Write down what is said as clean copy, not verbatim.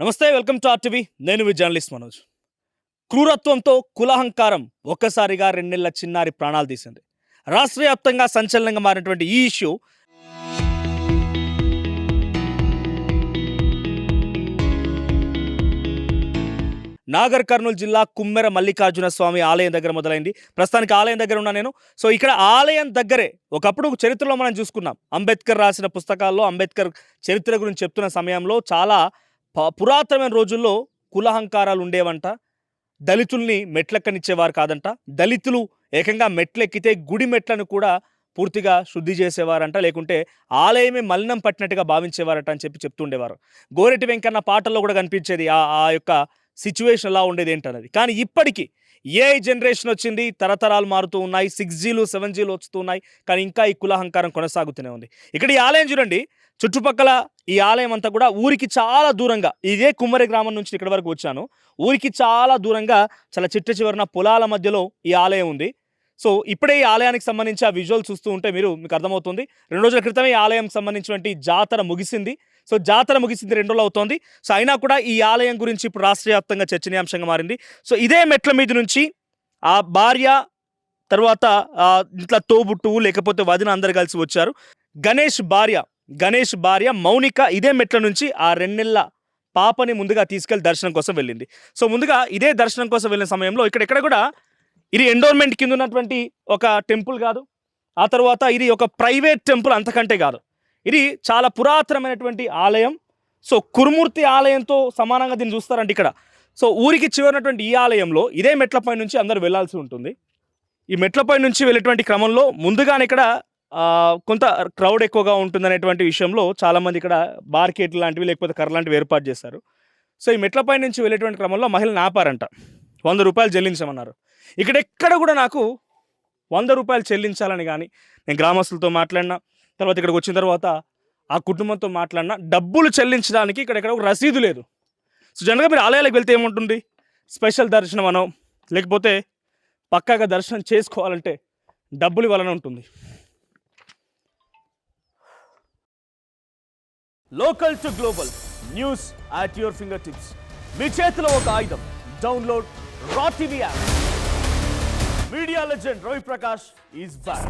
నమస్తే, welcome to RTV. నేను మీ journalist Manoj. క్రూరత్వంతో కులహంకారం ఒక్కసారిగా 2 నెలల చిన్నారి ప్రాణాలు తీసింది. రాష్ట్ర వ్యాప్తంగా సంచలనంగా మారినటువంటి ఈ ఇష్యూ నాగర్ కర్నూలు జిల్లా కుమ్మెర మల్లికార్జున స్వామి ఆలయం దగ్గర మొదలైంది. ప్రస్తుతానికి ఆలయం దగ్గర ఉన్నా నేను. సో ఇక్కడ ఆలయం దగ్గరే ఒకప్పుడు చరిత్రలో మనం చూసుకున్నాం. అంబేద్కర్ రాసిన పుస్తకాల్లో అంబేద్కర్ చరిత్ర గురించి చెప్తున్న సమయంలో చాలా పురాతనమైన రోజుల్లో కులహంకారాలు ఉండేవంట. దళితుల్ని మెట్లెక్కనిచ్చేవారు కాదంట. దళితులు ఏకంగా మెట్లెక్కితే గుడి మెట్లను కూడా పూర్తిగా శుద్ధి చేసేవారంట, లేకుంటే ఆలయమే మలినం పట్టినట్టుగా భావించేవారట అని చెప్తుండేవారు. గోరెటి వెంకన్న పాటల్లో కూడా కనిపించేది ఆ యొక్క సిచ్యువేషన్ ఎలా ఉండేది ఏంటన్నది. కానీ ఇప్పటికీ ఏఐ జనరేషన్ వచ్చింది, తరతరాలు మారుతూ ఉన్నాయి, 6Gలు 7Gలు వస్తూ ఉన్నాయి, కానీ ఇంకా ఈ కులహంకారం కొనసాగుతూనే ఉంది. ఇక్కడ ఈ ఆలయం చూడండి, చుట్టుపక్కల ఈ ఆలయం అంతా కూడా ఊరికి చాలా దూరంగా, ఇదే కుమ్మరి గ్రామం నుంచి ఇక్కడ వరకు వచ్చాను, ఊరికి చాలా దూరంగా చాలా చిట్ట చివరన పొలాల మధ్యలో ఈ ఆలయం ఉంది. సో ఇప్పుడే ఈ ఆలయానికి సంబంధించి ఆ విజువల్ చూస్తూ ఉంటే మీకు అర్థమవుతుంది. 2 రోజుల క్రితమే ఈ ఆలయం సంబంధించినటువంటి జాతర ముగిసింది. సో జాతర ముగిసింది 2 రోజులు అవుతోంది. సో అయినా కూడా ఈ ఆలయం గురించి ఇప్పుడు రాష్ట్ర వ్యాప్తంగా చర్చనీయాంశంగా మారింది. సో ఇదే మెట్ల మీద నుంచి ఆ భార్య తర్వాత ఇంట్లో తోబుట్టువు లేకపోతే వదిన అందరు కలిసి వచ్చారు. గణేష్ భార్య మౌనిక ఇదే మెట్ల నుంచి ఆ 2 నెలల పాపని ముందుగా తీసుకెళ్లి దర్శనం కోసం వెళ్ళింది. సో ముందుగా ఇదే దర్శనం కోసం వెళ్ళిన సమయంలో ఇక్కడ కూడా ఇది ఎండోర్మెంట్ కింద ఉన్నటువంటి ఒక టెంపుల్ కాదు, ఆ తర్వాత ఇది ఒక ప్రైవేట్ టెంపుల్ అంతకంటే కాదు, ఇది చాలా పురాతనమైనటువంటి ఆలయం. సో కురుమూర్తి ఆలయంతో సమానంగా దీన్ని చూస్తారంటే ఇక్కడ. సో ఊరికి చివరినటువంటి ఈ ఆలయంలో ఇదే మెట్లపై నుంచి అందరూ వెళ్లాల్సి ఉంటుంది. ఈ మెట్లపై నుంచి వెళ్ళేటువంటి క్రమంలో ముందుగానే ఇక్కడ కొంత క్రౌడ్ ఎక్కువగా ఉంటుందనేటువంటి విషయంలో చాలామంది ఇక్కడ బార్కెట్లు లాంటివి లేకపోతే కర్ర లాంటివి ఏర్పాటు చేశారు. సో ఈ మెట్లపై నుంచి వెళ్ళేటువంటి క్రమంలో మహిళలు ఆపారంట. 100 రూపాయలు చెల్లించమన్నారు. ఇక్కడెక్కడ కూడా నాకు 100 రూపాయలు చెల్లించాలని కానీ, నేను గ్రామస్తులతో మాట్లాడినా, తర్వాత ఇక్కడికి వచ్చిన తర్వాత ఆ కుటుంబంతో మాట్లాడినా, డబ్బులు చెల్లించడానికి ఇక్కడెక్కడ ఒక రసీదు లేదు. సో జనరల్గా మీరు ఆలయాలకు వెళ్తే ఏముంటుంది, స్పెషల్ దర్శనం అనో లేకపోతే పక్కాగా దర్శనం చేసుకోవాలంటే డబ్బులు ఇవ్వాలని ఉంటుంది. Local to global news at your fingertips. మీ చేతిలో ఒక ఆయుధం. Download Raw TV app. Media legend Ravi Prakash is back.